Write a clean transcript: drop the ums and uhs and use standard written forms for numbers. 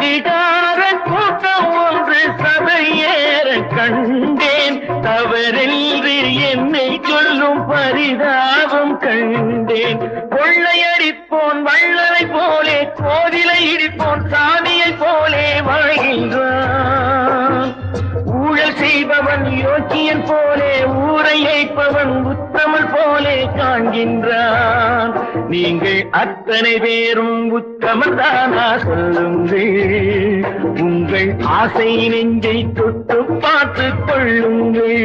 அதிகார கூட்டம் ஒன்று சபையேற கண்டேன், தவறென்று என்னை சொல்லும் பரிதாபம் கண்டேன். கொள்ளையடிப்போன் வள்ளலை போலே, கோவிலை இடிப்போன் சாமியை போலே வாழ்கின்றான். ஊழல் செய்பவன் யோக்கியன் போலே, ஊரை ஏய்ப்பவன் உத்தமல் போலே காண்கின்றான். நீங்கள் அத்தனை பேரும் உத்தமன் தானா சொல்லுங்கள், உங்கள் ஆசை நெஞ்சை தொட்டு பார்த்துக் கொள்ளுங்கள்.